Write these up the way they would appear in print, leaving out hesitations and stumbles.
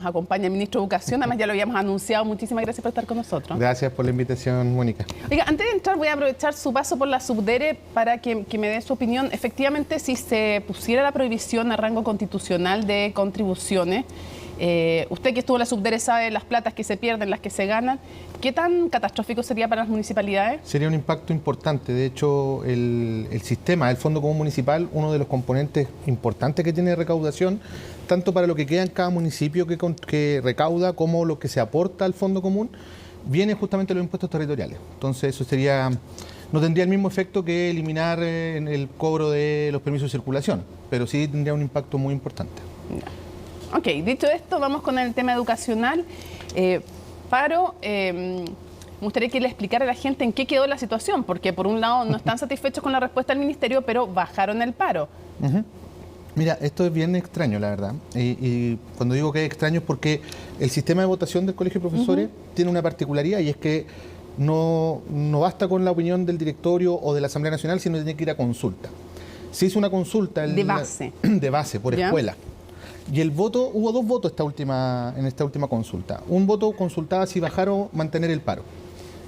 Acompaña el ministro de Educación, además ya lo habíamos anunciado. Muchísimas gracias por estar con nosotros. Gracias por la invitación, Mónica. Oiga, antes de entrar voy a aprovechar su paso por la Subdere para que me dé su opinión. Efectivamente, si se pusiera la prohibición a rango constitucional de contribuciones, usted que estuvo en la Subdere sabe las platas que se pierden, las que se ganan. ¿Qué tan catastrófico sería para las municipalidades? Sería un impacto importante. De hecho, el sistema, el Fondo Común Municipal, uno de los componentes importantes que tiene de recaudación, tanto para lo que queda en cada municipio que recauda como lo que se aporta al Fondo Común, viene justamente de los impuestos territoriales. Entonces eso no tendría el mismo efecto que eliminar el cobro de los permisos de circulación, pero sí tendría un impacto muy importante. Ok, dicho esto, vamos con el tema educacional. Me gustaría que le explicara a la gente en qué quedó la situación, porque por un lado no están satisfechos con la respuesta del ministerio, pero bajaron el paro. Mira, esto es bien extraño, la verdad. Y cuando digo que es extraño es porque el sistema de votación del Colegio de Profesores tiene una particularidad, y es que no basta con la opinión del directorio o de la Asamblea Nacional, sino que tiene que ir a consulta. Se hizo una consulta de base. De base, por escuela. Y el voto, hubo dos votos en esta última consulta. Un voto consultaba si bajar o mantener el paro.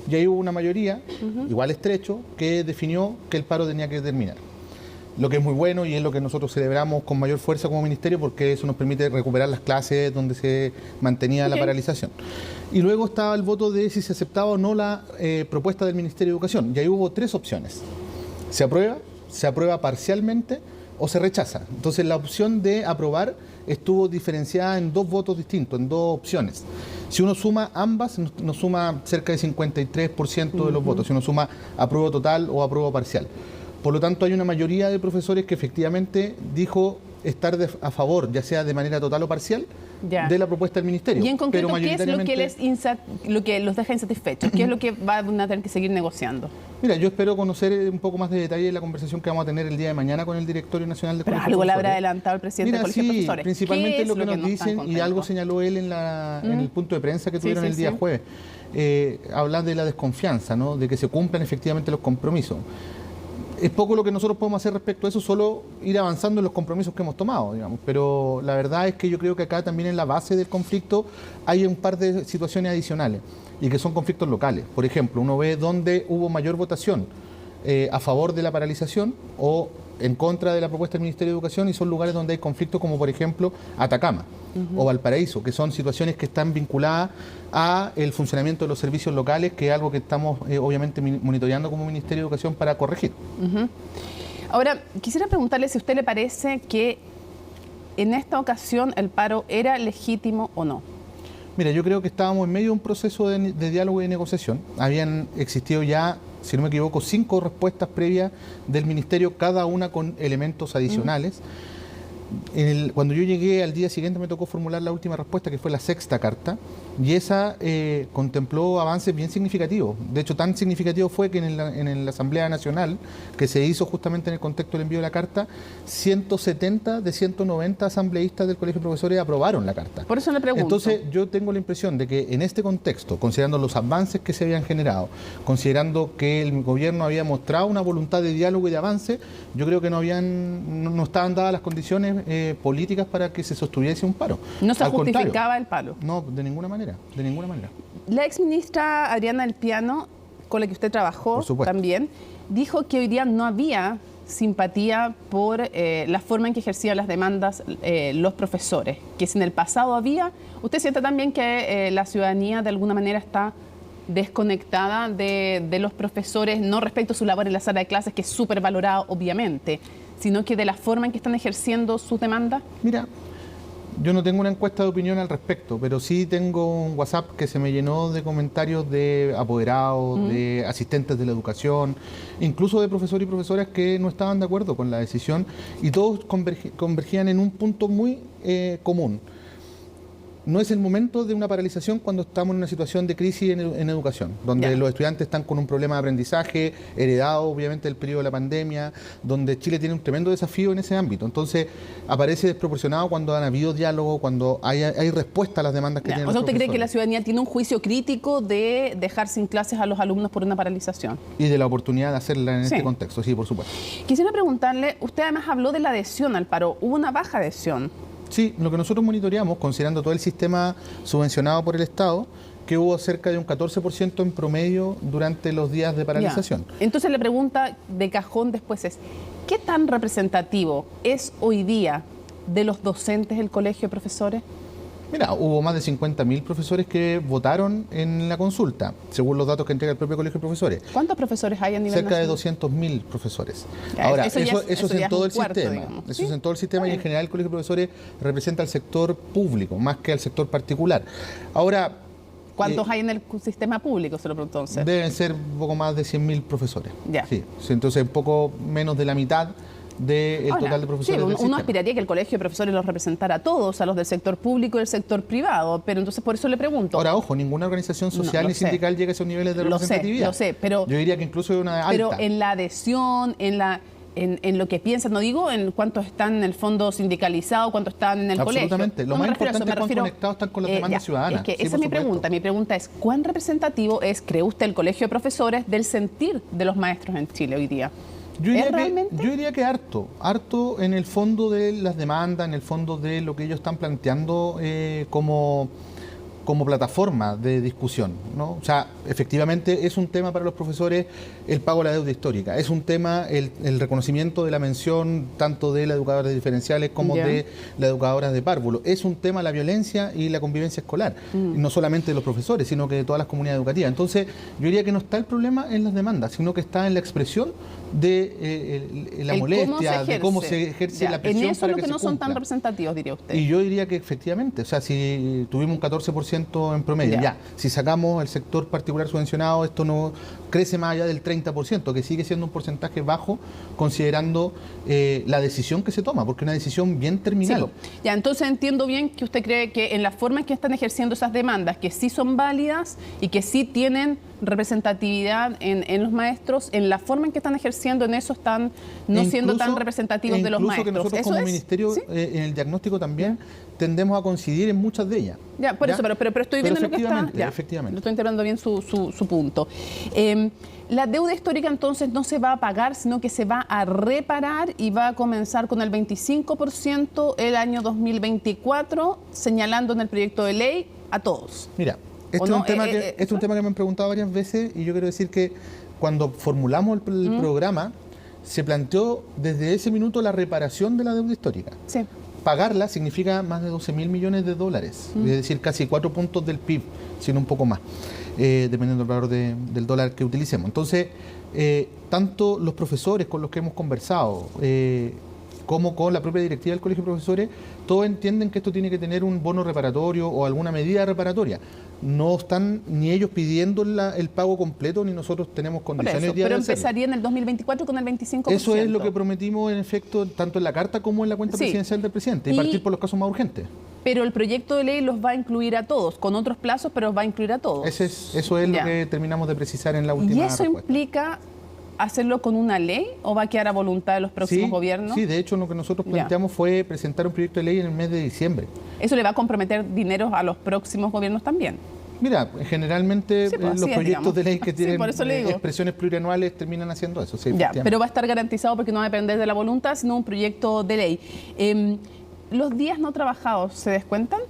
Y ahí hubo una mayoría, igual estrecho, que definió que el paro tenía que terminar. Lo que es muy bueno y es lo que nosotros celebramos con mayor fuerza como ministerio, porque eso nos permite recuperar las clases donde se mantenía la paralización. Y luego estaba el voto de si se aceptaba o no la propuesta del Ministerio de Educación. Y ahí hubo tres opciones. Se aprueba parcialmente o se rechaza. Entonces la opción de aprobar estuvo diferenciada en dos votos distintos, en dos opciones. Si uno suma ambas, nos suma cerca del 53% de los votos. Si uno suma apruebo total o apruebo parcial. Por lo tanto, hay una mayoría de profesores que efectivamente dijo estar a favor, ya sea de manera total o parcial, de la propuesta del ministerio. Y en concreto, ¿qué es lo que los deja insatisfechos? ¿Qué es lo que van a tener que seguir negociando? Mira, yo espero conocer un poco más de detalle de la conversación que vamos a tener el día de mañana con el Directorio Nacional de Colegio de Profesores. Algo le habrá adelantado el presidente del Colegio de Profesores. Principalmente lo que nos dicen, y algo señaló él en el punto de prensa que tuvieron el día jueves. Hablar de la desconfianza, ¿no? De que se cumplan efectivamente los compromisos. Es poco lo que nosotros podemos hacer respecto a eso, solo ir avanzando en los compromisos que hemos tomado, digamos. Pero la verdad es que yo creo que acá también en la base del conflicto hay un par de situaciones adicionales y que son conflictos locales. Por ejemplo, uno ve dónde hubo mayor votación a favor de la paralización o en contra de la propuesta del Ministerio de Educación, y son lugares donde hay conflictos como por ejemplo Atacama o Valparaíso, que son situaciones que están vinculadas a el funcionamiento de los servicios locales, que es algo que estamos obviamente monitoreando como Ministerio de Educación para corregir. Ahora, quisiera preguntarle si a usted le parece que en esta ocasión el paro era legítimo o no. Mira, yo creo que estábamos en medio de un proceso de diálogo y de negociación. Habían existido ya, si no me equivoco, 5 respuestas previas del Ministerio, cada una con elementos adicionales. Cuando yo llegué al día siguiente me tocó formular la última respuesta, que fue la 6ª carta, y esa contempló avances bien significativos. De hecho, tan significativo fue que en la Asamblea Nacional, que se hizo justamente en el contexto del envío de la carta, 170 de 190 asambleístas del Colegio de Profesores aprobaron la carta. Por eso le pregunto. Entonces, yo tengo la impresión de que en este contexto, considerando los avances que se habían generado, considerando que el gobierno había mostrado una voluntad de diálogo y de avance, yo creo que no estaban dadas las condiciones políticas para que se sostuviese un paro. ¿No se justificaba el paro? No, de ninguna manera, de ninguna manera. La exministra Adriana del Piano, con la que usted trabajó también, dijo que hoy día no había simpatía por la forma en que ejercían las demandas los profesores, que si en el pasado había. ¿Usted siente también que la ciudadanía de alguna manera está desconectada de los profesores, no respecto a su labor en la sala de clases, que es súper valorada obviamente, sino que de la forma en que están ejerciendo sus demandas? Mira, yo no tengo una encuesta de opinión al respecto, pero sí tengo un WhatsApp que se me llenó de comentarios de apoderados, de asistentes de la educación, incluso de profesores y profesoras que no estaban de acuerdo con la decisión, y todos convergían en un punto muy común. No es el momento de una paralización cuando estamos en una situación de crisis en educación, donde los estudiantes están con un problema de aprendizaje, heredado obviamente del periodo de la pandemia, donde Chile tiene un tremendo desafío en ese ámbito. Entonces aparece desproporcionado cuando han habido diálogo, cuando hay respuesta a las demandas que tienen los profesores. ¿Usted cree que la ciudadanía tiene un juicio crítico de dejar sin clases a los alumnos por una paralización? Y de la oportunidad de hacerla en este contexto, sí, por supuesto. Quisiera preguntarle, usted además habló de la adhesión al paro. Hubo una baja adhesión. Sí, lo que nosotros monitoreamos, considerando todo el sistema subvencionado por el Estado, que hubo cerca de un 14% en promedio durante los días de paralización. Ya. Entonces la pregunta de cajón después es, ¿qué tan representativo es hoy día de los docentes el colegio de profesores? Mira, hubo más de 50.000 profesores que votaron en la consulta, según los datos que entrega el propio Colegio de Profesores. ¿Cuántos profesores hay a nivel Cerca nacional? de 200.000 profesores. Ya, ahora, eso es en todo el cuarto, sistema. digamos. Eso es en todo el sistema y en general el Colegio de Profesores representa al sector público, más que al sector particular. Ahora, ¿cuántos hay en el sistema público, se lo pregunto entonces? Deben ser un poco más de 100.000 profesores. Ya. Sí, entonces un poco menos de la mitad del total de profesores del uno sistema. aspiraría que el colegio de profesores los representara a todos, a los del sector público y del sector privado, pero entonces por eso le pregunto. Ahora, ojo, ninguna organización social ni sindical llega a esos niveles de representatividad. Lo sé, pero... Yo diría que incluso una alta. Pero en la adhesión, en lo que piensan, no digo en cuántos están en el fondo sindicalizados, cuántos están en el Absolutamente. colegio. Lo más importante es cuán conectados están con las demandas ciudadanas. Es que sí, esa es mi pregunta. Mi pregunta es, ¿cuán representativo es, cree usted, el colegio de profesores del sentir de los maestros en Chile hoy día? Yo diría que harto en el fondo de las demandas, en el fondo de lo que ellos están planteando como plataforma de discusión, ¿no? O sea, efectivamente es un tema para los profesores el pago de la deuda histórica, es un tema el reconocimiento de la mención tanto de las educadoras diferenciales como de las educadoras de párvulo, es un tema la violencia y la convivencia escolar, no solamente de los profesores, sino que de todas las comunidades educativas. Entonces, yo diría que no está el problema en las demandas, sino que está en la expresión de la molestia, de cómo se ejerce la presión. En eso para es lo que no se son tan cumpla. representativos, diría usted. Y yo diría que efectivamente, o sea, si tuvimos un 14% en promedio, si sacamos el sector particular subvencionado, esto no crece más allá del 30%, que sigue siendo un porcentaje bajo considerando la decisión que se toma, porque es una decisión bien terminal. Sí, ya, entonces entiendo bien que usted cree que en la forma en que están ejerciendo esas demandas, que sí son válidas y que sí tienen representatividad en los maestros, en la forma en que están ejerciendo, en eso están no siendo tan representativos de los maestros. Que nosotros como ministerio, en el diagnóstico también tendemos a coincidir en muchas de ellas. Ya, por eso, pero estoy viendo lo que está. Ya, efectivamente. Lo estoy entendiendo bien su punto. La deuda histórica entonces no se va a pagar, sino que se va a reparar y va a comenzar con el 25% el año 2024, señalando en el proyecto de ley a todos. Mira, este es un tema que me han preguntado varias veces y yo quiero decir que cuando formulamos el programa se planteó desde ese minuto la reparación de la deuda histórica. Sí. Pagarla significa más de 12.000 millones de dólares, es decir, casi 4 puntos del PIB, sino un poco más, dependiendo del valor del dólar que utilicemos. Entonces, tanto los profesores con los que hemos conversado, como con la propia directiva del Colegio de Profesores, todos entienden que esto tiene que tener un bono reparatorio o alguna medida reparatoria. No están ni ellos pidiendo el pago completo, ni nosotros tenemos condiciones de hacerlo. Pero empezaría en el 2024 con el 25%. Eso es lo que prometimos, en efecto, tanto en la carta como en la cuenta presidencial del presidente, y partir por los casos más urgentes. Pero el proyecto de ley los va a incluir a todos, con otros plazos, pero los va a incluir a todos. Eso es lo que terminamos de precisar en la última respuesta. ¿Y eso implica hacerlo con una ley o va a quedar a voluntad de los próximos gobiernos? Sí, de hecho lo que nosotros planteamos fue presentar un proyecto de ley en el mes de diciembre. ¿Eso le va a comprometer dinero a los próximos gobiernos también? Mira, generalmente los proyectos de ley que tienen expresiones plurianuales terminan haciendo eso. Sí, pero va a estar garantizado porque no va a depender de la voluntad, sino un proyecto de ley. ¿Los días no trabajados se descuentan?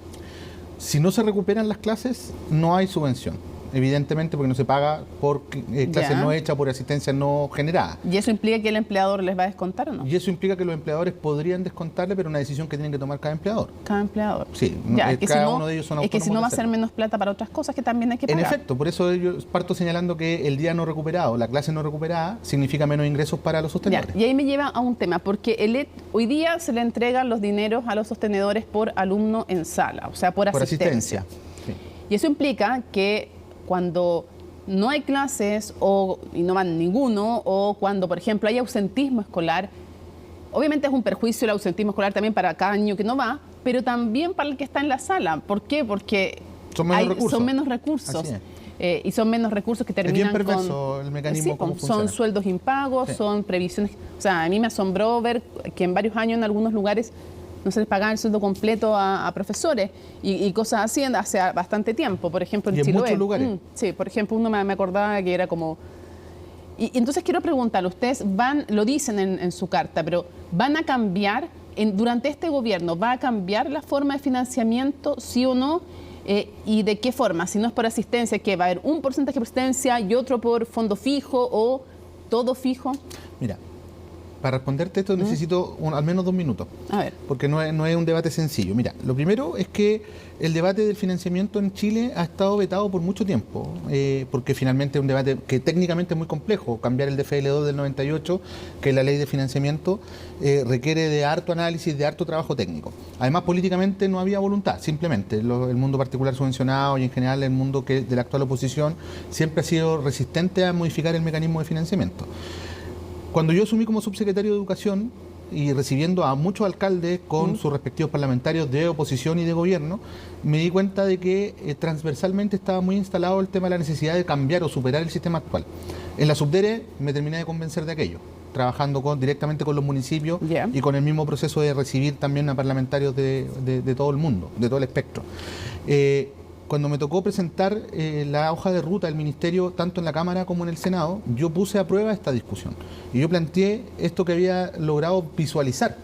Si no se recuperan las clases, no hay subvención. Evidentemente, porque no se paga por clases no hechas, por asistencia no generada. ¿Y eso implica que el empleador les va a descontar o no? Y eso implica que los empleadores podrían descontarle, pero una decisión que tienen que tomar cada empleador. Cada empleador. Sí, uno de ellos son autónomos. Es que si no va a ser menos plata para otras cosas que también hay que pagar. En efecto, por eso yo parto señalando que el día no recuperado, la clase no recuperada, significa menos ingresos para los sostenedores. Y ahí me lleva a un tema, porque hoy día se le entregan los dineros a los sostenedores por alumno en sala, o sea, por asistencia. Sí. Y eso implica que cuando no hay clases y no van ninguno, o cuando, por ejemplo, hay ausentismo escolar, obviamente es un perjuicio el ausentismo escolar también para cada niño que no va, pero también para el que está en la sala. ¿Por qué? Porque son menos recursos. Y son menos recursos que terminan es bien perverso el mecanismo cómo funciona. Son sueldos impagos, son previsiones. O sea, a mí me asombró ver que en varios años en algunos lugares no se les pagaba el sueldo completo a profesores y cosas así hace bastante tiempo. Por ejemplo, en Chiloé. Muchos lugares. Sí, por ejemplo, uno me acordaba que era como... Y entonces quiero preguntarle, ustedes lo dicen en su carta, pero ¿van a cambiar durante este gobierno, ¿va a cambiar la forma de financiamiento, sí o no? ¿Y de qué forma? Si no es por asistencia, ¿qué? ¿Va a haber un porcentaje por asistencia y otro por fondo fijo o todo fijo? Mira, para responderte esto necesito al menos 2 minutos. A ver. Porque no es un debate sencillo. Mira, lo primero es que el debate del financiamiento en Chile ha estado vetado por mucho tiempo, porque finalmente es un debate que técnicamente es muy complejo. Cambiar el DFL2 del 98, que es la ley de financiamiento, requiere de harto análisis, de harto trabajo técnico. Además, políticamente no había voluntad, simplemente. El mundo particular subvencionado y en general el mundo de la actual oposición siempre ha sido resistente a modificar el mecanismo de financiamiento. Cuando yo asumí como subsecretario de Educación y recibiendo a muchos alcaldes con sus respectivos parlamentarios de oposición y de gobierno, me di cuenta de que transversalmente estaba muy instalado el tema de la necesidad de cambiar o superar el sistema actual. En la Subdere me terminé de convencer de aquello, trabajando directamente con los municipios y con el mismo proceso de recibir también a parlamentarios de todo el mundo, de todo el espectro. Cuando me tocó presentar la hoja de ruta del Ministerio, tanto en la Cámara como en el Senado, yo puse a prueba esta discusión. Y yo planteé esto que había logrado visualizar.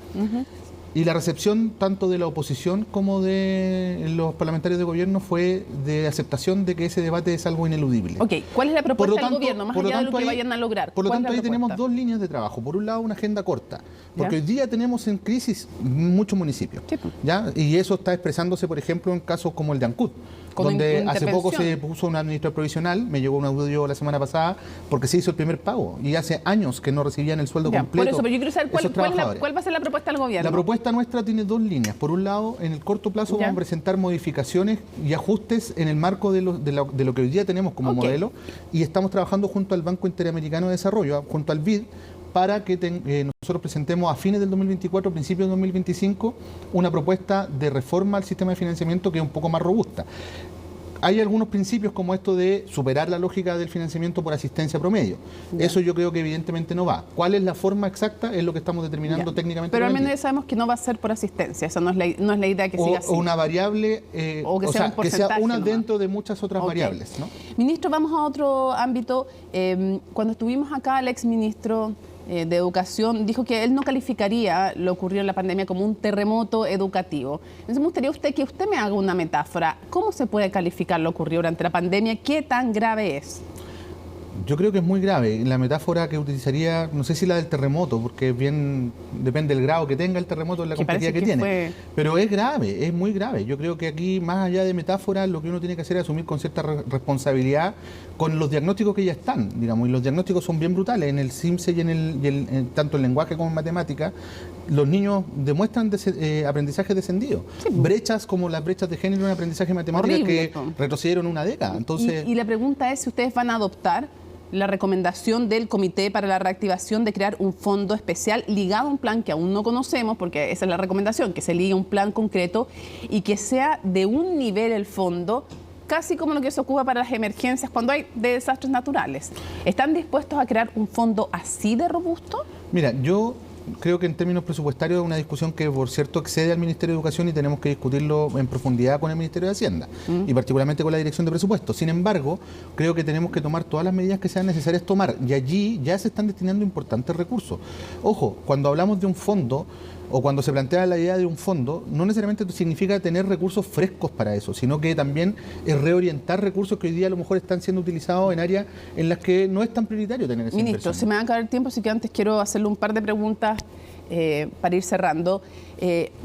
Y la recepción tanto de la oposición como de los parlamentarios de gobierno fue de aceptación de que ese debate es algo ineludible. Ok, ¿cuál es la propuesta del gobierno, más allá de lo que vayan a lograr? Por lo tanto, ahí tenemos 2 líneas de trabajo. Por un lado, una agenda corta, porque hoy día tenemos en crisis muchos municipios. ¿Ya? Y eso está expresándose, por ejemplo, en casos como el de Ancud, donde hace poco se puso un administrador provisional, me llegó un audio la semana pasada, porque se hizo el primer pago, y hace años que no recibían el sueldo completo. Por eso, pero yo quiero saber cuál va a ser la propuesta del gobierno. La propuesta nuestra tiene 2 líneas. Por un lado, en el corto plazo vamos a presentar modificaciones y ajustes en el marco de lo que hoy día tenemos como modelo, y estamos trabajando junto al Banco Interamericano de Desarrollo, junto al BID, para que nosotros presentemos a fines del 2024, principios del 2025, una propuesta de reforma al sistema de financiamiento que es un poco más robusta. Hay algunos principios como esto de superar la lógica del financiamiento por asistencia promedio. Eso yo creo que evidentemente no va. ¿Cuál es la forma exacta? Es lo que estamos determinando técnicamente. Pero al menos ya sabemos que no va a ser por asistencia. Esa no es la idea que siga así. O una variable, que sea una dentro de muchas otras variables, ¿no? Ministro, vamos a otro ámbito. Cuando estuvimos acá, el exministro de Educación dijo que él no calificaría lo ocurrido en la pandemia como un terremoto educativo. Entonces me gustaría que usted me haga una metáfora. ¿Cómo se puede calificar lo ocurrido durante la pandemia? ¿Qué tan grave es? Yo creo que es muy grave. La metáfora que utilizaría, no sé si la del terremoto, porque bien depende del grado que tenga el terremoto en la complejidad que tiene. Pero es grave, es muy grave. Yo creo que aquí, más allá de metáfora, lo que uno tiene que hacer es asumir con cierta responsabilidad con los diagnósticos que ya están, digamos, y los diagnósticos son bien brutales. En el CIMSE y tanto en lenguaje como en matemática, los niños demuestran aprendizaje descendido. Brechas como las brechas de género en aprendizaje matemático que retrocedieron una década. Entonces, y la pregunta es si ustedes van a adoptar la recomendación del Comité para la Reactivación de crear un fondo especial ligado a un plan que aún no conocemos, porque esa es la recomendación, que se ligue a un plan concreto y que sea de un nivel el fondo, casi como lo que se ocupa para las emergencias cuando hay desastres naturales. ¿Están dispuestos a crear un fondo así de robusto? Mira, yo creo que en términos presupuestarios es una discusión que, por cierto, excede al Ministerio de Educación y tenemos que discutirlo en profundidad con el Ministerio de Hacienda y particularmente con la Dirección de Presupuestos. Sin embargo, creo que tenemos que tomar todas las medidas que sean necesarias tomar y allí ya se están destinando importantes recursos. Ojo, cuando hablamos de un fondo o cuando se plantea la idea de un fondo, no necesariamente significa tener recursos frescos para eso, sino que también es reorientar recursos que hoy día a lo mejor están siendo utilizados en áreas en las que no es tan prioritario tener esa inversión. Ministro, se me va a acabar el tiempo, así que antes quiero hacerle un par de preguntas para ir cerrando.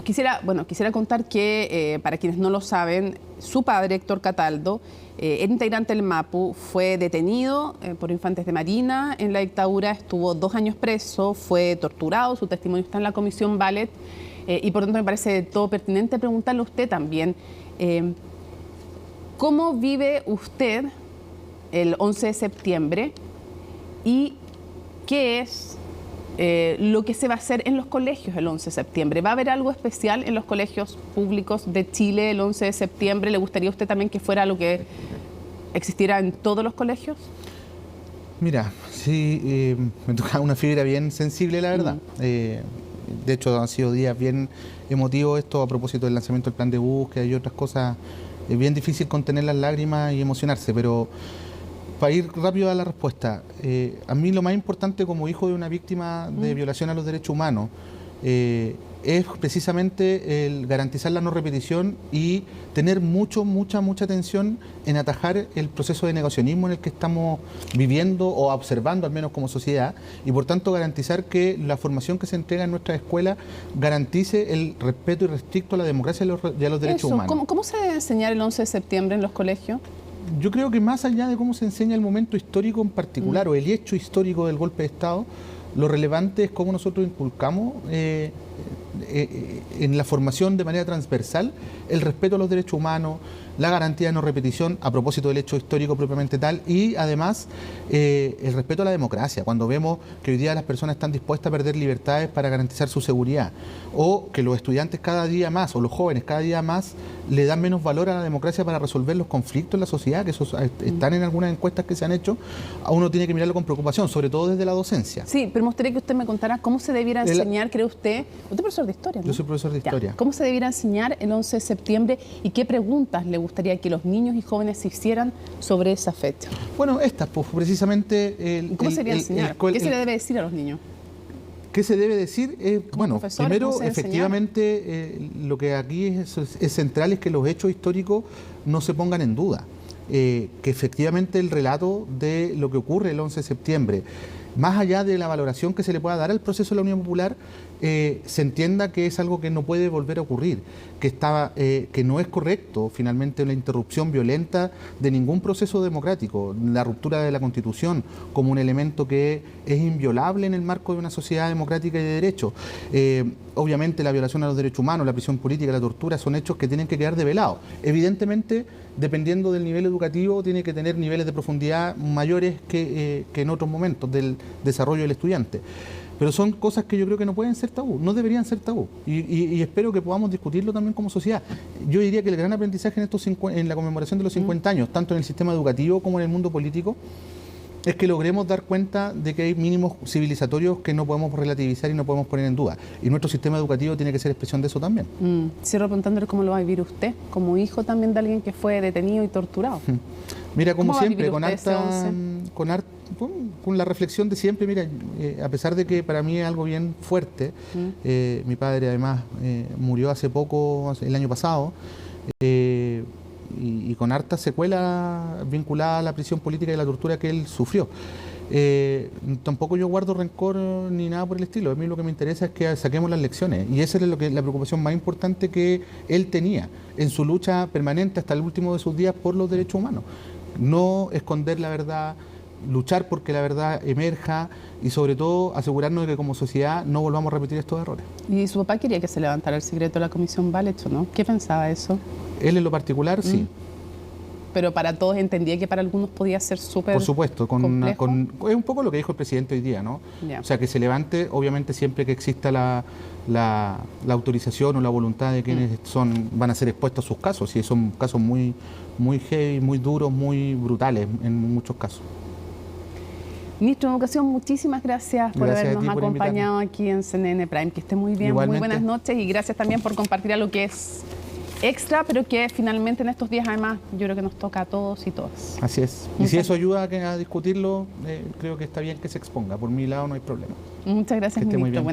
Quisiera contar que, para quienes no lo saben, su padre, Héctor Cataldo, era integrante del MAPU, fue detenido por infantes de Marina en la dictadura, estuvo 2 años preso, fue torturado, su testimonio está en la Comisión Ballet, y por tanto me parece todo pertinente preguntarle a usted también, ¿cómo vive usted el 11 de septiembre y qué es lo que se va a hacer en los colegios el 11 de septiembre? ¿Va a haber algo especial en los colegios públicos de Chile el 11 de septiembre? ¿Le gustaría a usted también que fuera lo que existiera en todos los colegios? Mira, sí, me toca una fibra bien sensible, la verdad. De hecho, han sido días bien emotivos esto a propósito del lanzamiento del plan de búsqueda y otras cosas. Es bien difícil contener las lágrimas y emocionarse, pero para ir rápido a la respuesta, a mí lo más importante como hijo de una víctima de violación a los derechos humanos es precisamente el garantizar la no repetición y tener mucha atención en atajar el proceso de negacionismo en el que estamos viviendo o observando, al menos como sociedad, y por tanto garantizar que la formación que se entrega en nuestras escuelas garantice el respeto irrestricto a la democracia y a los derechos humanos. ¿Cómo se debe enseñar el 11 de septiembre en los colegios? Yo creo que más allá de cómo se enseña el momento histórico en particular o el hecho histórico del golpe de Estado, lo relevante es cómo nosotros inculcamos en la formación de manera transversal el respeto a los derechos humanos, la garantía de no repetición a propósito del hecho histórico propiamente tal y además el respeto a la democracia, cuando vemos que hoy día las personas están dispuestas a perder libertades para garantizar su seguridad o que los estudiantes cada día más o los jóvenes cada día más le dan menos valor a la democracia para resolver los conflictos en la sociedad, que esos están en algunas encuestas que se han hecho, a uno tiene que mirarlo con preocupación, sobre todo desde la docencia. Sí, pero me gustaría que usted me contara cómo se debiera enseñar, cree usted es profesor de historia, ¿no? Yo soy profesor de historia. ¿Cómo se debiera enseñar el 11 de septiembre y qué preguntas le gustaría que los niños y jóvenes se hicieran sobre esa fecha? Bueno, estas, pues precisamente... ¿Cómo se debería enseñar? ¿Qué se le debe decir a los niños? ¿Qué se debe decir? Bueno, primero, efectivamente, lo que aquí es central es que los hechos históricos no se pongan en duda. Que efectivamente el relato de lo que ocurre el 11 de septiembre, más allá de la valoración que se le pueda dar al proceso de la Unión Popular, se entienda que es algo que no puede volver a ocurrir, que no es correcto finalmente la interrupción violenta de ningún proceso democrático, la ruptura de la Constitución como un elemento que es inviolable en el marco de una sociedad democrática y de derecho. Obviamente la violación a los derechos humanos, la prisión política, la tortura son hechos que tienen que quedar develados. Evidentemente, dependiendo del nivel educativo, tiene que tener niveles de profundidad mayores que en otros momentos del desarrollo del estudiante. Pero son cosas que yo creo que no pueden ser tabú, no deberían ser tabú. Y espero que podamos discutirlo también como sociedad. Yo diría que el gran aprendizaje en la conmemoración de los 50 años, tanto en el sistema educativo como en el mundo político, es que logremos dar cuenta de que hay mínimos civilizatorios que no podemos relativizar y no podemos poner en duda. Y nuestro sistema educativo tiene que ser expresión de eso también. Cierro preguntándole cómo lo va a vivir usted, como hijo también de alguien que fue detenido y torturado. Mira, como siempre, con la reflexión de siempre, mira, a pesar de que para mí es algo bien fuerte, mi padre además murió hace poco, el año pasado, y con harta secuela vinculada a la prisión política y la tortura que él sufrió. Tampoco yo guardo rencor ni nada por el estilo. A mí lo que me interesa es que saquemos las lecciones y esa es la preocupación más importante que él tenía en su lucha permanente hasta el último de sus días por los derechos humanos. No esconder la verdad, luchar porque la verdad emerja y sobre todo asegurarnos de que como sociedad no volvamos a repetir estos errores. ¿Y su papá quería que se levantara el secreto de la Comisión Balich, no? ¿Qué pensaba eso? Él en lo particular, sí. Pero para todos entendía que para algunos podía ser súper. Por supuesto, es un poco lo que dijo el presidente hoy día, ¿no? Yeah. O sea, que se levante, obviamente siempre que exista la autorización o la voluntad de quienes van a ser expuestos a sus casos, y son casos muy heavy, muy duros, muy brutales en muchos casos. Ministro de Educación, muchísimas gracias por habernos acompañado aquí en CNN Prime. Que esté muy bien, igualmente. Muy buenas noches y gracias también por compartir algo que es extra, pero que finalmente en estos días además yo creo que nos toca a todos y todas. Así es. Y si eso ayuda a discutirlo, creo que está bien que se exponga. Por mi lado no hay problema. Muchas gracias, ministro.